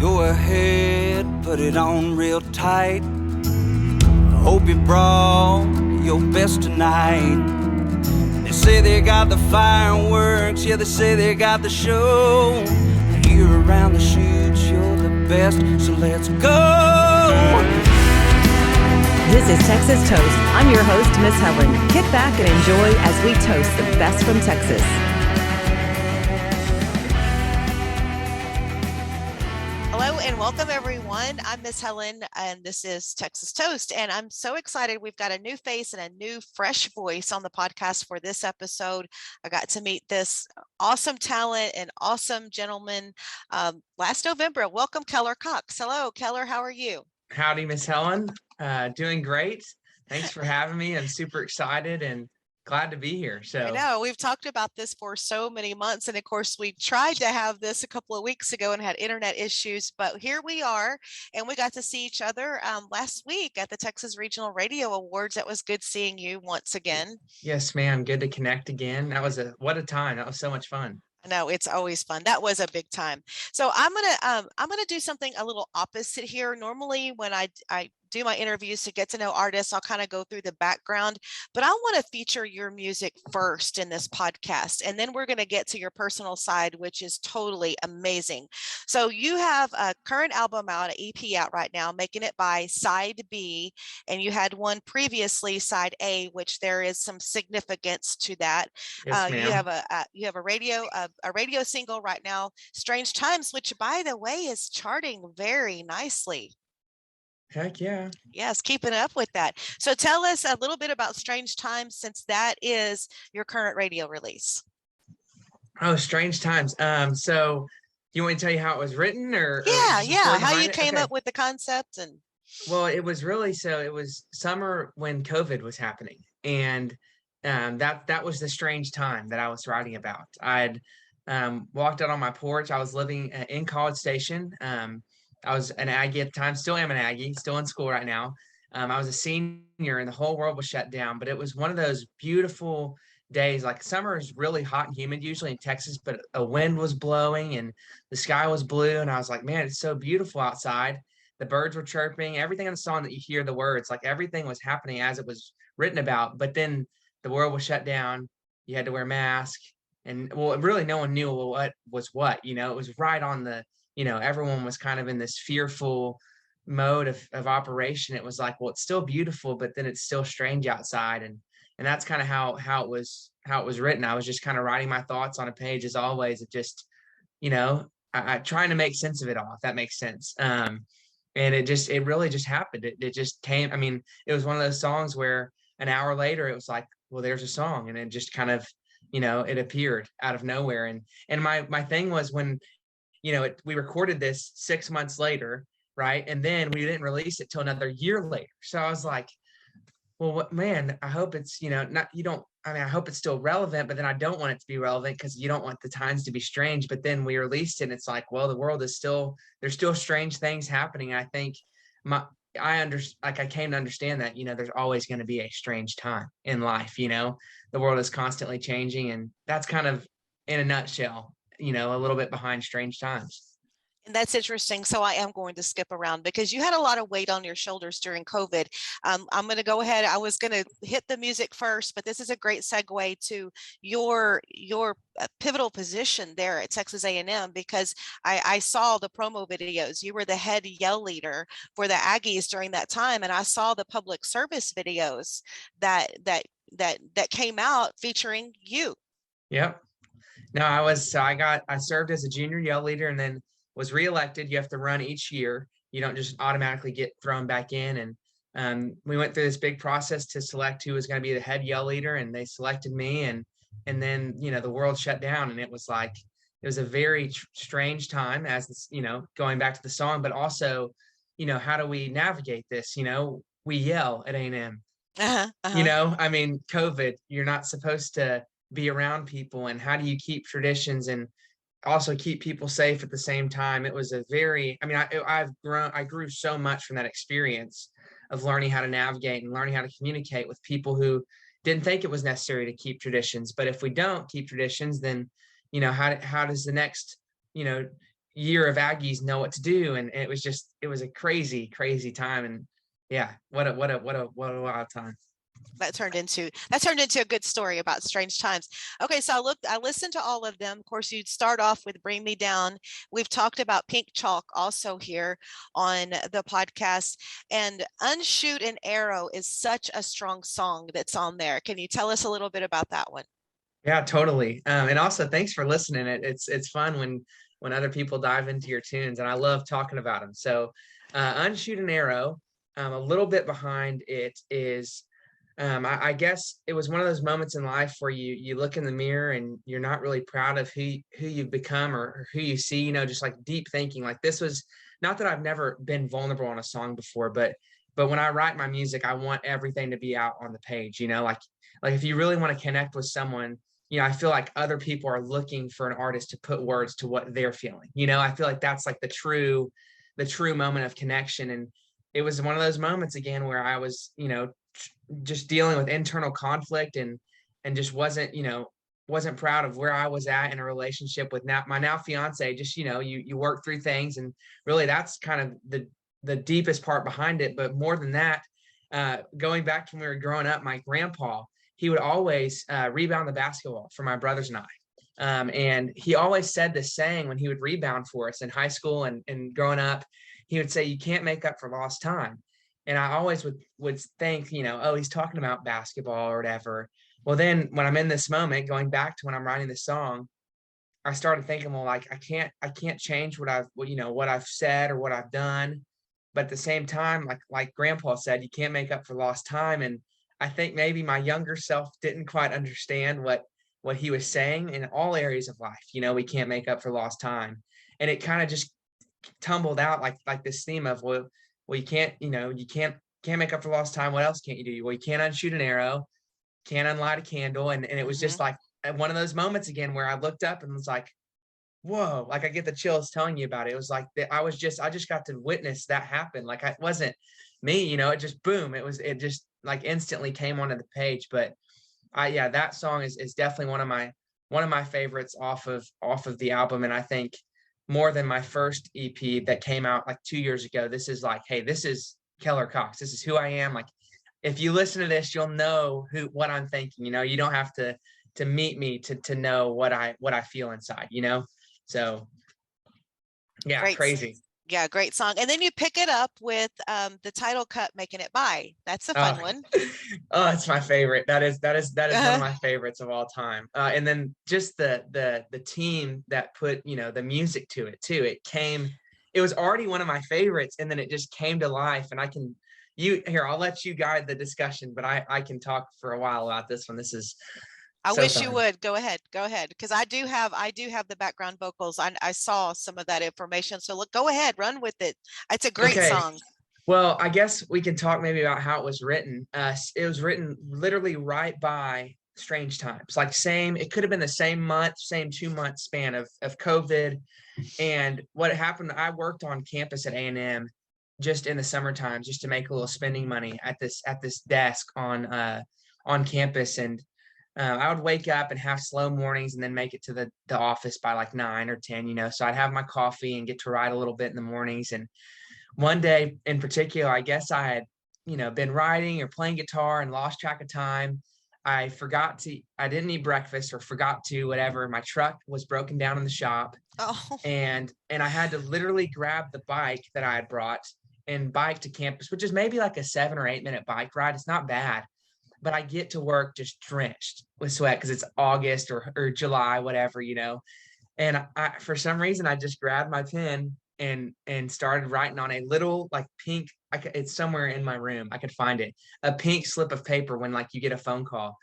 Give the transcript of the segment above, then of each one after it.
Go ahead, put it on real tight. Hope you brought your best tonight. They say they got the fireworks, yeah, they say they got the show. Here around the chutes, you're the best, so let's go. This is Texas Toast. I'm your host, Miss Helen. Kick back and enjoy as we toast the best from Texas. Hello and welcome everyone. I'm Miss Helen and this is Texas Toast, and I'm so excited. We've got a new face and a new fresh voice on the podcast for this episode. I got to meet this awesome talent and awesome gentleman last November. Welcome, Keller Cox. Hello, Keller. How are you? Howdy, Miss Helen. Doing great. Thanks for having me. I'm super excited and glad to be here. So I know we've talked about this for so many months, and of course we tried to have this a couple of weeks ago and had internet issues, but here we are, and we got to see each other last week at the Texas Regional Radio Awards. That was good seeing you once again. Yes, ma'am. Good to connect again. What a time. That was so much fun. No, it's always fun. That was a big time. So I'm gonna do something a little opposite here. Normally, when I do my interviews to get to know artists, I'll kind of go through the background, but I want to feature your music first in this podcast, and then we're going to get to your personal side, which is totally amazing. So you have a current album out, an EP out right now, Makin It By Side B, and you had one previously, Side A, which there is some significance to that. Yes, ma'am. You have a radio single right now, Strange Times, which by the way is charting very nicely. Heck yeah. Yes, keeping up with that. So tell us a little bit about Strange Times, since that is your current radio release. Oh, Strange Times. So you want me to tell you how it was written or yeah, how you came up with the concept? And well, it was summer when COVID was happening, and that was the strange time that I was writing about. I'd walked out on my porch. I was living in College Station. I was an Aggie at the time, still am an Aggie, still in school right now. I was a senior and the whole world was shut down, but it was one of those beautiful days. Like, summer is really hot and humid usually in Texas, but a wind was blowing and the sky was blue. And I was like, man, it's so beautiful outside. The birds were chirping, everything in the song that you hear the words, like everything was happening as it was written about. But then the world was shut down. You had to wear a mask. And well, really no one knew what was what, it was right on the, everyone was kind of in this fearful mode of operation. It was like, well, it's still beautiful, but then it's still strange outside. And that's kind of how it was written. I was just kind of writing my thoughts on a page, as always. It just, I trying to make sense of it all, if that makes sense. And it really just happened. It just came. I mean, it was one of those songs where an hour later it was like, well, there's a song. And it just kind of, it appeared out of nowhere. And my thing was when, we recorded this 6 months later, right? And then we didn't release it till another year later. So I was like, well, man, I hope it's, I hope it's still relevant, but then I don't want it to be relevant because you don't want the times to be strange. But then we released it and it's like, well, the world is there's still strange things happening. I think I came to understand that, there's always going to be a strange time in life. The world is constantly changing, and that's kind of in a nutshell, a little bit behind Strange Times. And that's interesting. So I am going to skip around because you had a lot of weight on your shoulders during COVID. I'm going to go ahead. I was going to hit the music first, but this is a great segue to your pivotal position there at Texas A&M, because I saw the promo videos. You were the head yell leader for the Aggies during that time, and I saw the public service videos that came out featuring you. Yep. No, I served as a junior yell leader and then was reelected. You have to run each year. You don't just automatically get thrown back in. And we went through this big process to select who was going to be the head yell leader, and they selected me. And then, the world shut down, and it was a very strange time, as this, going back to the song, but also, how do we navigate this? We yell at A&M. COVID, you're not supposed to be around people, and how do you keep traditions and also keep people safe at the same time? It was I grew so much from that experience of learning how to navigate and learning how to communicate with people who didn't think it was necessary to keep traditions. But if we don't keep traditions, then how does the next year of Aggies know what to do. And it was a crazy, crazy time. And yeah, what a wild time. That turned into a good story about strange times. Okay, so I listened to all of them. Of course, you'd start off with Bring Me Down. We've talked about Pink Chalk also here on the podcast, and Unshoot an Arrow is such a strong song that's on there. Can you tell us a little bit about that one? Yeah, totally. And also thanks for listening. It's fun when other people dive into your tunes, and I love talking about them. So Unshoot an Arrow, a little bit behind it is I guess it was one of those moments in life where you look in the mirror and you're not really proud of who you've become or who you see, just like deep thinking. Like, this was not that I've never been vulnerable on a song before, but when I write my music, I want everything to be out on the page, like if you really want to connect with someone, I feel like other people are looking for an artist to put words to what they're feeling. I feel like that's like the true moment of connection. And it was one of those moments again where I was, just dealing with internal conflict and just wasn't proud of where I was at in a relationship with my now fiance. Just, you work through things, and really that's kind of the deepest part behind it. But more than that, going back to when we were growing up, my grandpa, he would always rebound the basketball for my brothers and I. And he always said this saying when he would rebound for us in high school and growing up. He would say, "You can't make up for lost time." And I always would think, oh, he's talking about basketball or whatever. Well, then when I'm in this moment, going back to when I'm writing this song, I started thinking, well, like I can't change what I've said or what I've done. But at the same time, like Grandpa said, you can't make up for lost time. And I think maybe my younger self didn't quite understand what he was saying in all areas of life. We can't make up for lost time. And it kind of just tumbled out like this theme of, well, you can't make up for lost time. What else can't you do? Well, you can't unshoot an arrow, can't unlight a candle. And it was just like one of those moments again where I looked up and was like, whoa, like I get the chills telling you about it. It was like I just got to witness that happen. Like it wasn't me, it just boom. It just like instantly came onto the page. But that song is definitely one of my favorites off of the album. And I think more than my first EP that came out like 2 years ago, this is like, hey, this is Keller Cox. This is who I am. Like, if you listen to this, you'll know what I'm thinking. You don't have to meet me to know what I feel inside. So yeah, Great. crazy. Yeah, great song. And then you pick it up with the title cut, Makin It By. That's a fun one. Oh, it's my favorite. That is one of my favorites of all time. And then just the team that put, the music to it too. It was already one of my favorites, and then it just came to life. And I'll let you guide the discussion, but I can talk for a while about this one. This is I so wish fun. you would go ahead, because I do have the background vocals. I saw some of that information, so look, go ahead, run with it. It's a great song. Well, I guess we can talk maybe about how it was written. It was written literally right by strange times, like it could have been the same month, same 2-month span of COVID. And what happened, I worked on campus at A&M just in the summertime, just to make a little spending money at this desk on campus. And I would wake up and have slow mornings and then make it to the office by like 9 or 10, so I'd have my coffee and get to write a little bit in the mornings. And one day in particular, I guess I had, been writing or playing guitar and lost track of time. I didn't eat breakfast or forgot to, whatever. My truck was broken down in the shop. Oh. And I had to literally grab the bike that I had brought and bike to campus, which is maybe like a 7 or 8 minute bike ride. It's not bad. But I get to work just drenched with sweat because it's August or July, whatever, And for some reason, I just grabbed my pen and started writing on a little like pink. It's somewhere in my room. I could find it. A pink slip of paper when like you get a phone call,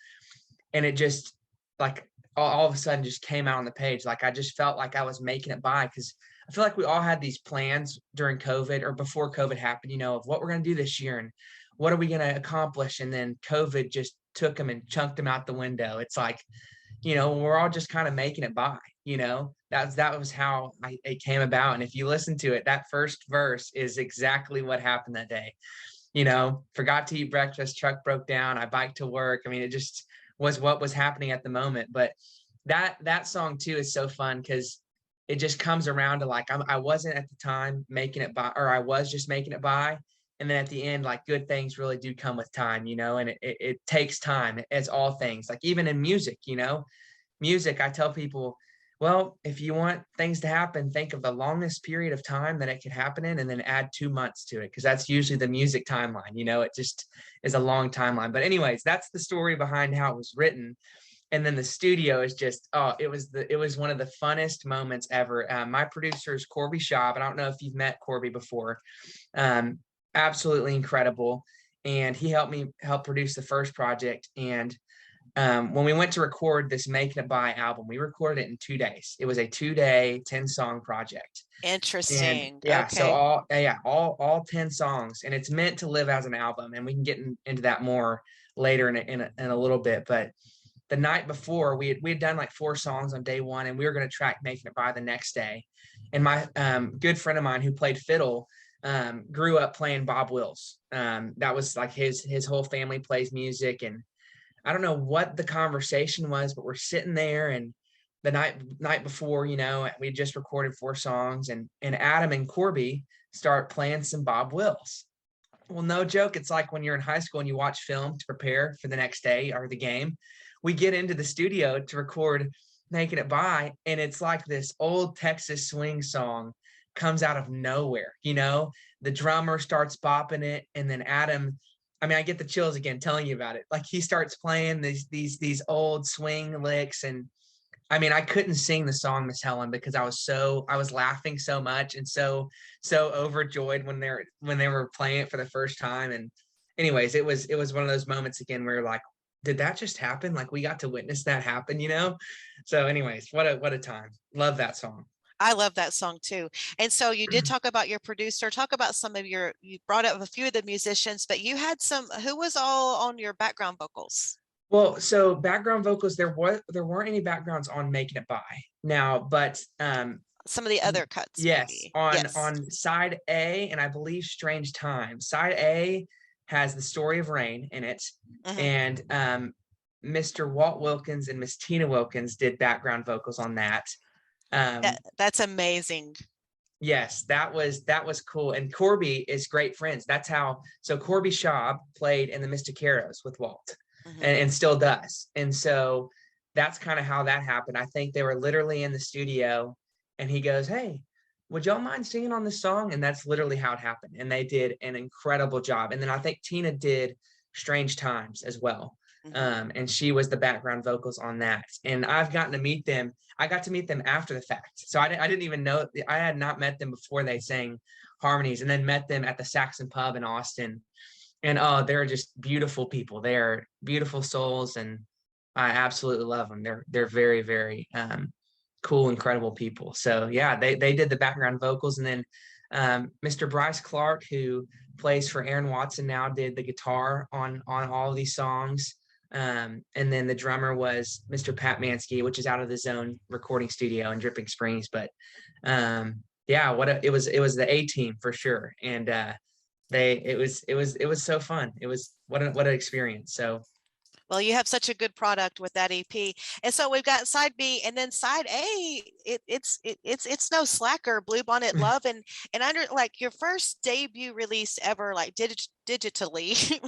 and it just like all of a sudden just came out on the page. Like I just felt like I was making it by, because I feel like we all had these plans during COVID or before COVID happened, of what we're going to do this year and what are we going to accomplish? And then COVID just took them and chunked them out the window. It's like, we're all just kind of making it by, that was how it came about. And if you listen to it, that first verse is exactly what happened that day. Forgot to eat breakfast, truck broke down, I biked to work. I mean, it just was what was happening at the moment. But that song too is so fun because it just comes around to like, I wasn't at the time making it by, or I was just making it by. And then at the end, like good things really do come with time, you know, and it takes time, as all things, like even in music, you know, music, I tell people, well, if you want things to happen, think of the longest period of time that it could happen in and then add 2 months to it. Cause that's usually the music timeline, you know, it just is a long timeline. But anyways, that's the story behind how it was written. And then the studio is just, oh, it was one of the funnest moments ever. My producer is Corby Schaub. I don't know if you've met Corby before. Absolutely incredible. And he helped me produce the first project. And when we went to record this Makin It By album, we recorded it in 2 days. It was a 2-day, 10-song project. Interesting. And yeah, Okay. so all 10 songs, and it's meant to live as an album. And we can get into that more later in a little bit. But the night before, we had done like 4 songs on day 1, and we were going to track Makin It By the next day. And my good friend of mine who played fiddle grew up playing Bob Wills. That was like his whole family plays music. And I don't know what the conversation was, but we're sitting there, and the night before, you know, we just recorded 4 songs, and Adam and Corby start playing some Bob Wills. Well, no joke. It's like when you're in high school and you watch film to prepare for the next day or the game. We get into the studio to record Makin It By, and it's like this old Texas swing song comes out of nowhere. You know, the drummer starts bopping it, and then Adam, I mean, I get the chills again telling you about it. Like he starts playing these old swing licks, and I mean, I couldn't sing the song Miss Helen because I was laughing so much and so overjoyed when they were playing it for the first time. And anyways, it was one of those moments again where you're like, did that just happen? Like we got to witness that happen, you know? So anyways, what a time. Love that song. I love that song too. And so you did talk about your producer, talk about you brought up a few of the musicians, but you had who was all on your background vocals? Well, so background vocals, there weren't any backgrounds on Makin It By now, but some of the other cuts. Yes, maybe. on side A, and I believe Strange Time. Side A has The Story of Rain in it, and Mr. Walt Wilkins and Miss Tina Wilkins did background vocals on that. That's amazing. Yes, that was cool. And Corby is great friends. So Corby Schaub played in the Mysticaros with Walt and still does. And so that's kind of how that happened. I think they were literally in the studio, and he goes, "Hey, would y'all mind singing on this song?" And that's literally how it happened. And they did an incredible job. And then I think Tina did Strange Times as well. And she was the background vocals on that. And I've gotten to meet them. I got to meet them after the fact. So I didn't even know, I had not met them before they sang harmonies, and then met them at the Saxon Pub in Austin. And oh, they're just beautiful people. They're beautiful souls, and I absolutely love them. They're very, very cool, incredible people. So yeah, they did the background vocals. And then Mr. Bryce Clark, who plays for Aaron Watson now, did the guitar on all of these songs. And then the drummer was Mr. Pat Mansky, which is out of the Zone recording studio in Dripping Springs. But yeah, it was the A team for sure. And it was so fun. It was what an experience. So well, you have such a good product with that EP. And so we've got side B, and then side A, it's no slacker, Bluebonnet Love. And under like your first debut release ever, like digitally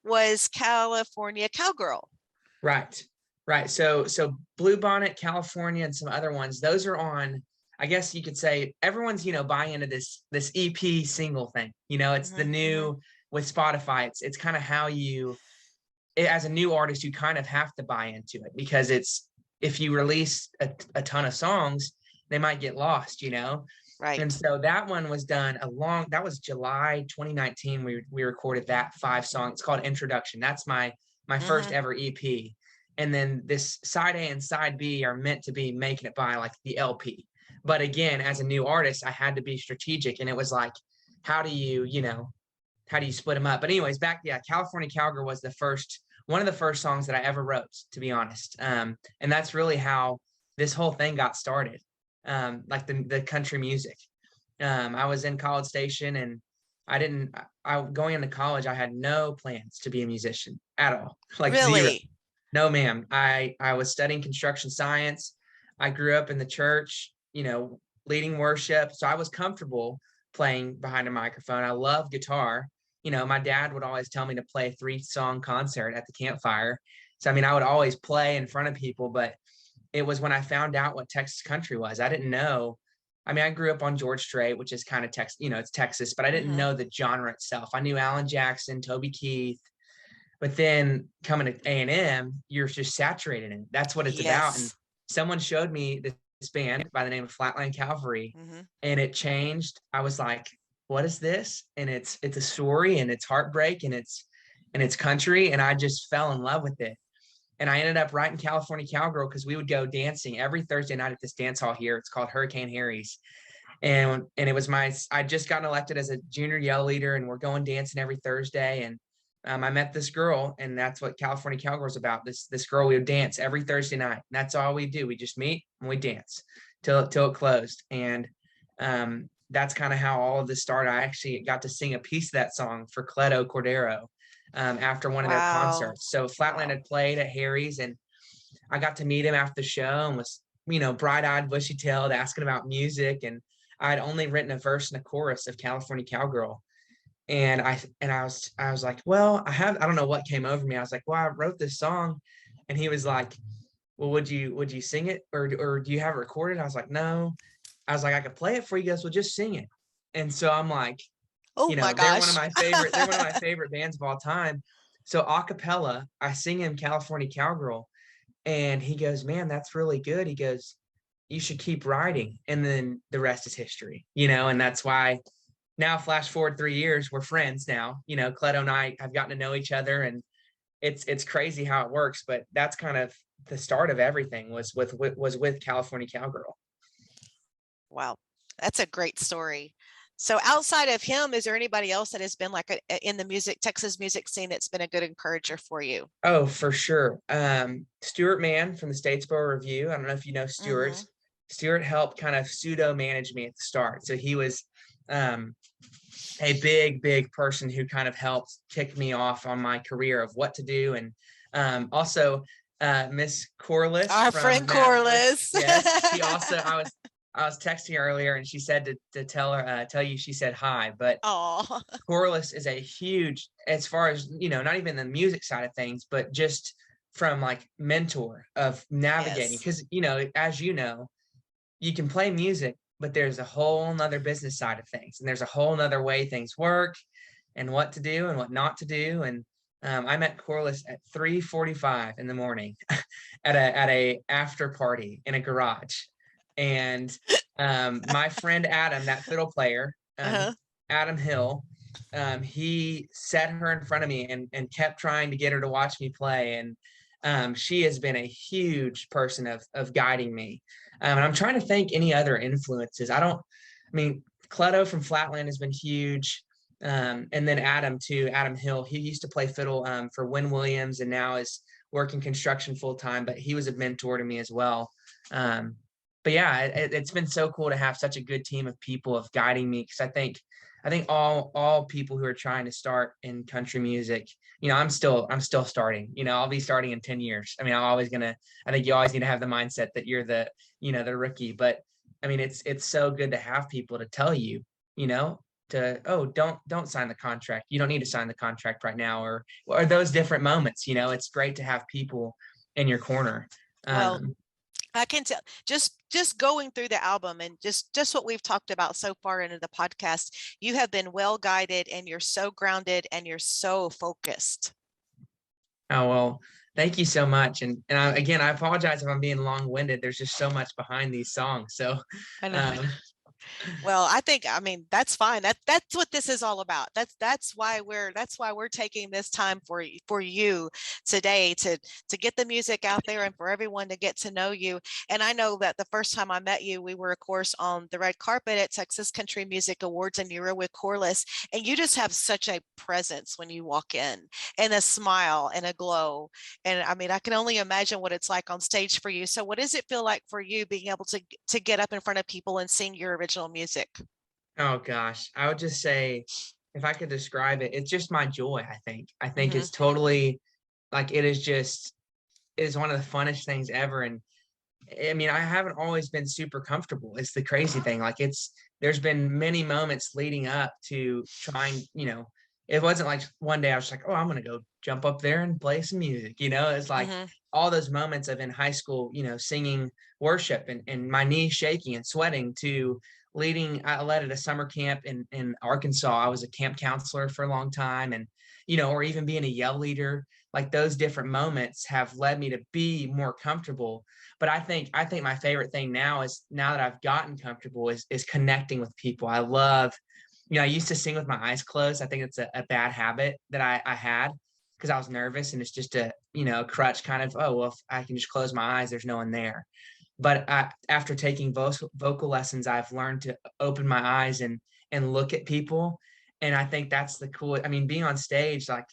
was California Cowgirl. Right. So Bluebonnet, California, and some other ones, those are on, I guess you could say everyone's, buying into this EP single thing. It's the new with Spotify. It's kind of how as a new artist, you kind of have to buy into it, because if you release a ton of songs, they might get lost, Right. And so that one was done that was July 2019. We recorded that 5 songs. It's called Introduction. That's my first ever EP. And then this side A and side B are meant to be Makin It By, like the LP. But again, as a new artist, I had to be strategic. And it was like, how do you split them up? But anyways, California Cowgirl was one of the first songs that I ever wrote, to be honest. And that's really how this whole thing got started. Like the country music. I was in College Station, and going into college, I had no plans to be a musician at all. Like really? Zero. No, ma'am. I was studying construction science. I grew up in the church. leading worship. So I was comfortable playing behind a microphone. I love guitar. You know, my dad would always tell me to play a 3-song concert at the campfire. So, I mean, I would always play in front of people, but it was when I found out what Texas country was. I didn't know. I mean, I grew up on George Strait, which is kind of Texas, you know, it's Texas, but I didn't know the genre itself. I knew Alan Jackson, Toby Keith, but then coming to A&M, you're just saturated in it. That's what it's about. And Yes. someone showed me this band by the name of Flatland Cavalry, and it changed. I was like, what is this? And it's a story, and it's heartbreak, and it's country, and I just fell in love with it. And I ended up writing California Cowgirl because we would go dancing every Thursday night at this dance hall here. It's called Hurricane Harry's. And it was I just gotten elected as a junior yell leader, and we're going dancing every Thursday. And I met this girl, and that's what California Cowgirl is about. This girl, we would dance every Thursday night. And that's all we do. We just meet and we dance till it closed. And that's kind of how all of this started. I actually got to sing a piece of that song for Cleto Cordero after one of their concerts. So Flatland had played at Harry's, and I got to meet him after the show and was, you know, bright-eyed, bushy-tailed, asking about music. And I had only written a verse and a chorus of California Cowgirl. And I was like, well, I don't know what came over me. I was like, well, I wrote this song. And he was like, well, would you sing it or do you have it recorded? I was like, no. I was like, I could play it for you guys. Well, just sing it. And so I'm like, oh you know, my gosh, they're one of my favorite bands of all time. So a cappella, I sing him California Cowgirl, and he goes, man, that's really good. He goes, you should keep writing. And then the rest is history, you know, and that's why now, flash forward 3 years, we're friends now. You know, Cleto and I have gotten to know each other, and it's crazy how it works. But that's kind of the start of everything was with California Cowgirl. Wow, that's a great story. So outside of him, is there anybody else that has been like in the Texas music scene that's been a good encourager for you? Oh, for sure. Stuart Mann from the Statesboro Review. I don't know if you know Stuart. Stuart helped kind of pseudo manage me at the start. So he was a big person who kind of helped kick me off on my career of what to do. And also Miss Corliss, our friend Corliss. Yes, she also, I was texting her earlier, and she said to tell you she said hi. But Corliss is a huge, as far as, you know, not even the music side of things, but just from like mentor of navigating, because you know, as you know, you can play music, but there's a whole nother business side of things, and there's a whole nother way things work, and what to do and what not to do. And I met Corliss at 3:45 in the morning at a after party in a garage. And my friend Adam, that fiddle player, Adam Hill, he set her in front of me and kept trying to get her to watch me play. And she has been a huge person of guiding me. And I'm trying to think any other influences. I mean, Cleto from Flatland has been huge. And then Adam too, Adam Hill, he used to play fiddle for Wynn Williams, and now is working construction full time, but he was a mentor to me as well. But yeah, it's been so cool to have such a good team of people of guiding me, because I think all people who are trying to start in country music, you know, I'm still starting. You know, I'll be starting in 10 years. I mean, I think you always need to have the mindset that you're the rookie. But I mean, it's so good to have people to tell you, you know, don't sign the contract. You don't need to sign the contract right now, or those different moments. You know, it's great to have people in your corner. Well, I can tell just going through the album and just what we've talked about so far into the podcast, you have been well guided, and you're so grounded, and you're so focused. Oh, well, thank you so much. And again, I apologize if I'm being long-winded. There's just so much behind these songs. So I know. Well, I mean, that's fine. That's what this is all about. That's why we're taking this time for you today to get the music out there and for everyone to get to know you. And I know that the first time I met you, we were of course on the red carpet at Texas Country Music Awards, and you were with Corliss, and you just have such a presence when you walk in, and a smile and a glow. And I mean, I can only imagine what it's like on stage for you. So what does it feel like for you being able to get up in front of people and sing your original music? Oh gosh, I would just say, if I could describe it, it's just my joy. I think it's totally like, it is one of the funnest things ever. And I mean, I haven't always been super comfortable. It's the crazy thing. Like there's been many moments leading up to trying, it wasn't like one day I was like, oh, I'm going to go jump up there and play some music. It's like all those moments of in high school, singing worship and my knees shaking and sweating to I led at a summer camp in Arkansas. I was a camp counselor for a long time and, or even being a yell leader. Like those different moments have led me to be more comfortable. But I think my favorite thing now that I've gotten comfortable is connecting with people. I love, I used to sing with my eyes closed. I think it's a bad habit that I had because I was nervous, and it's just a crutch kind of, oh, well, if I can just close my eyes, there's no one there. But after taking vocal lessons, I've learned to open my eyes and look at people. And I think that's the cool, I mean, being on stage, like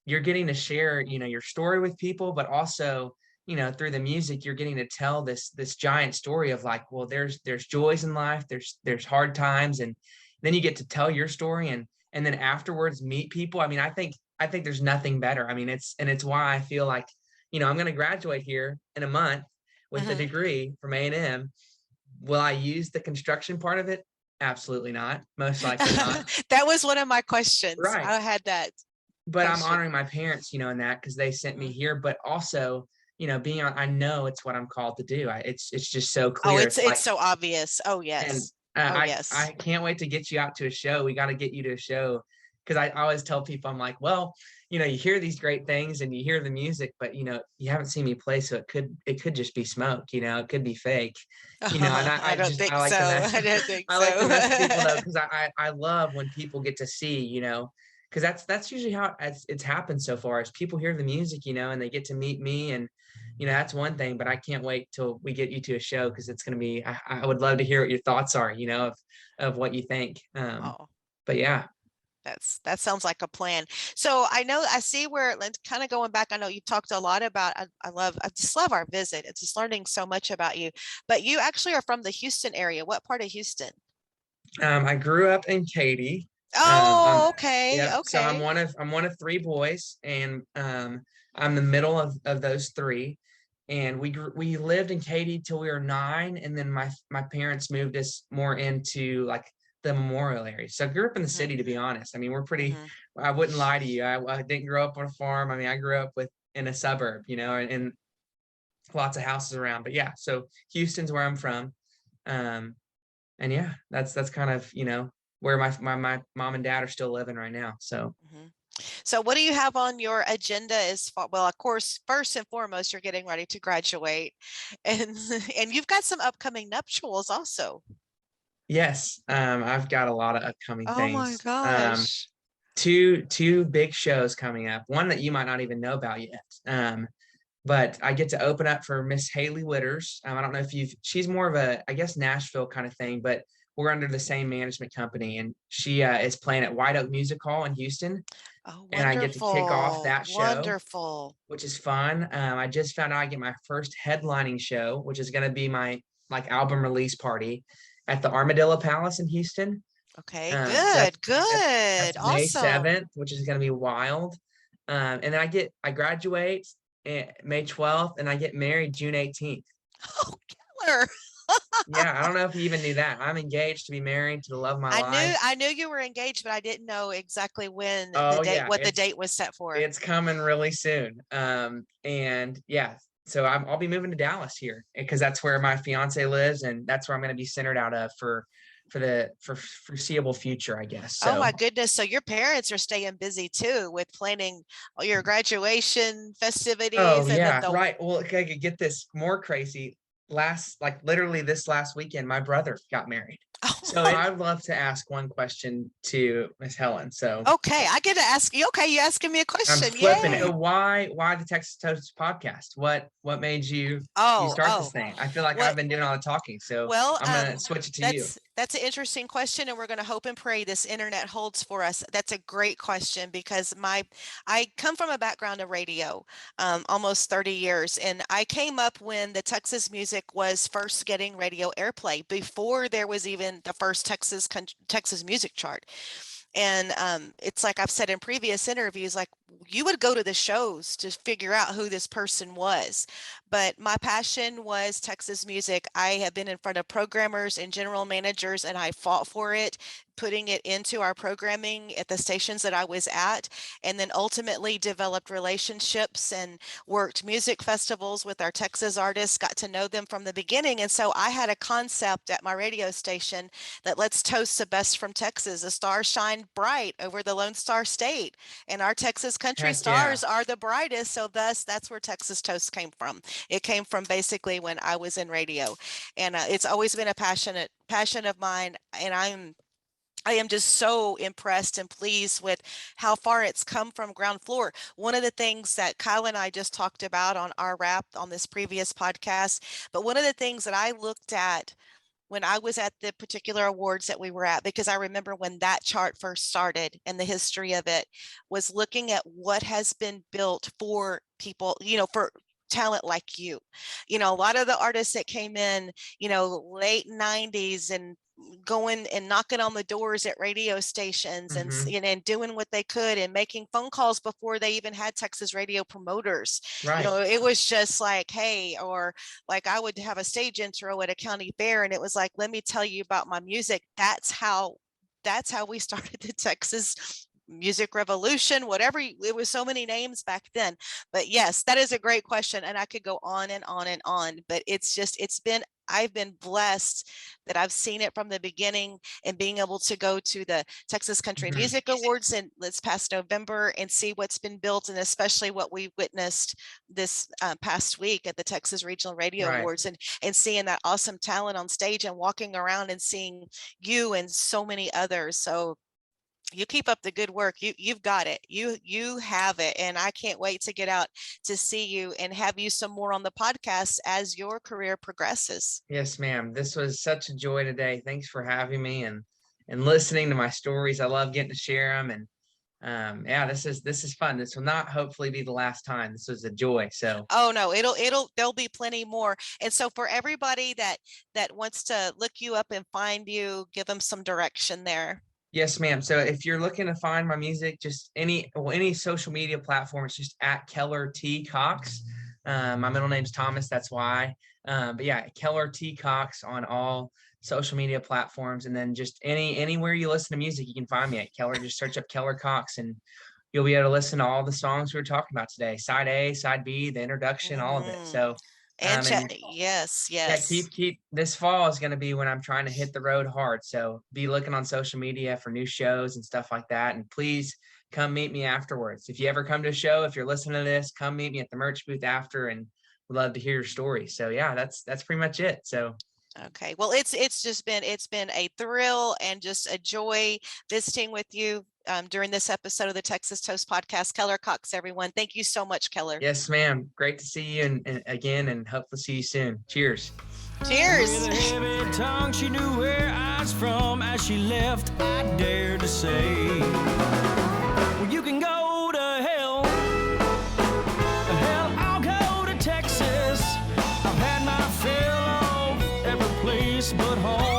you're getting to share, your story with people, but also, through the music, you're getting to tell this giant story of like, well, there's joys in life, there's hard times, and then you get to tell your story and then afterwards meet people. I mean, I think there's nothing better. I mean, it's why I feel like, I'm going to graduate here in a month with a degree from A&M. Will I use the construction part of it? Absolutely not. Most likely not. That was one of my questions. Right. I had that. But question. I'm honoring my parents, in that, because they sent me here, but also, I know it's what I'm called to do. It's just so clear. Oh, it's so obvious. Oh, yes. And yes. I can't wait to get you out to a show. We got to get you to a show, because I always tell people, I'm like, well, you hear these great things and you hear the music, but you haven't seen me play, so it could just be smoke, it could be fake, and I don't think so. I don't think so. I like to mess people though, because I love when people get to see, because that's usually how it's happened so far, is people hear the music, and they get to meet me, and that's one thing. But I can't wait till we get you to a show, because it's going to be, I would love to hear what your thoughts are, of what you think. But yeah. That sounds like a plan. So I see where, kind of going back, I know you talked a lot about, I just love our visit. It's just learning so much about you, but you actually are from the Houston area. What part of Houston? I grew up in Katy. Oh, okay. Yeah, Okay. so I'm one of three boys, and I'm the middle of those three. And we lived in Katy till we were 9, and then my parents moved us more into like the Memorial area. So I grew up in the city, to be honest. I mean, we're pretty. I wouldn't lie to you. I didn't grow up on a farm. I mean, I grew up in a suburb, and lots of houses around. But yeah, so Houston's where I'm from, and yeah, that's kind of where my mom and dad are still living right now. So. So what do you have on your agenda as far? Well, of course, first and foremost, you're getting ready to graduate, and you've got some upcoming nuptials also. Yes, I've got a lot of upcoming things. Oh my gosh. Two big shows coming up. One that you might not even know about yet. But I get to open up for Miss Haley Witters. I don't know if she's more of a, I guess, Nashville kind of thing, but we're under the same management company, and she is playing at White Oak Music Hall in Houston. Oh, and I get to kick off that show. Wonderful. Which is fun. I just found out I get my first headlining show, which is going to be my album release party at the Armadillo Palace in Houston. Okay, good. That's awesome. May 7th, which is going to be wild. And then I graduate May 12th, and I get married June 18th. Oh, killer. Yeah, I don't know if you even knew that. I'm engaged to be married to the love of my life. I knew you were engaged, but I didn't know exactly when the date was set for. It's coming really soon. And yeah, so I'll be moving to Dallas here, because that's where my fiance lives, and that's where I'm going to be centered out of for foreseeable future, I guess. So. Oh my goodness. So your parents are staying busy too with planning your graduation festivities. Oh yeah, right. Well, okay, get this more crazy. Literally this last weekend, my brother got married. Oh, so I'd love to ask one question to Miss Helen. So okay, I get to ask you. Okay, you asking me a question. I'm flipping it. So why the Texas Toast podcast? What made you start this thing? I feel like I've been doing all the talking, so I'm gonna switch it to you. That's an interesting question, and we're going to hope and pray this internet holds for us. That's a great question, because I come from a background of radio, almost 30 years, and I came up when the Texas music was first getting radio airplay, before there was even the first Texas music chart. And it's like I've said in previous interviews, like you would go to the shows to figure out who this person was. But my passion was Texas music. I have been in front of programmers and general managers, and I fought for it, putting it into our programming at the stations that I was at, and then ultimately developed relationships and worked music festivals with our Texas artists, got to know them from the beginning. And so I had a concept at my radio station that let's toast the best from Texas. The stars shine bright over the Lone Star State, and our Texas country Heck yeah. stars are the brightest. So thus, that's where Texas Toast came from. It came from basically when I was in radio, and it's always been a passion of mine. And I am just so impressed and pleased with how far it's come from ground floor. One of the things that Kyle and I just talked about on our wrap on this previous podcast, but one of the things that I looked at when I was at the particular awards that we were at, because I remember when that chart first started and the history of it, was looking at what has been built for people, for talent like you. A lot of the artists that came in, late 90s and going and knocking on the doors at radio stations and and doing what they could and making phone calls before they even had Texas radio promoters. Right. It was just like, hey, or like I would have a stage intro at a county fair and it was like, let me tell you about my music. That's how we started the Texas music revolution, whatever. It was so many names back then. But yes, that is a great question, and I could go on and on and on, but I've been blessed that I've seen it from the beginning, and being able to go to the Texas Country Music Awards in this past November and see what's been built, and especially what we witnessed this past week at the Texas Regional Radio Awards, and seeing that awesome talent on stage and walking around and seeing you and so many others. So you keep up the good work. You've got it. You have it. And I can't wait to get out to see you and have you some more on the podcast as your career progresses. Yes, ma'am. This was such a joy today. Thanks for having me and listening to my stories. I love getting to share them. And this is fun. This will not hopefully be the last time. This was a joy. So oh no, there'll be plenty more. And so for everybody that wants to look you up and find you, give them some direction there. Yes, ma'am. So if you're looking to find my music, just any social media platform, it's just at Keller T Cox. My middle name's Thomas, that's why. But yeah, Keller T Cox on all social media platforms. And then just anywhere you listen to music, you can find me at Keller. Just search up Keller Cox and you'll be able to listen to all the songs we were talking about today. Side A, side B, the introduction, all of it. So yes. Yeah, keep this fall is going to be when I'm trying to hit the road hard. So be looking on social media for new shows and stuff like that. And please come meet me afterwards. If you ever come to a show, if you're listening to this, come meet me at the merch booth after, and we'd love to hear your story. So yeah, that's pretty much it. So okay, well, it's been a thrill and just a joy visiting with you during this episode of the Texas Toast podcast. Keller Cox, everyone. Thank you so much, Keller. Yes, ma'am. Great to see you and again, and hope to see you soon. Cheers. Cheers. With a heavy tongue, she knew where I was from. As she left, I dared to say, well, you can go to hell. Hell, I'll go to Texas. I've had my fill of every place but home.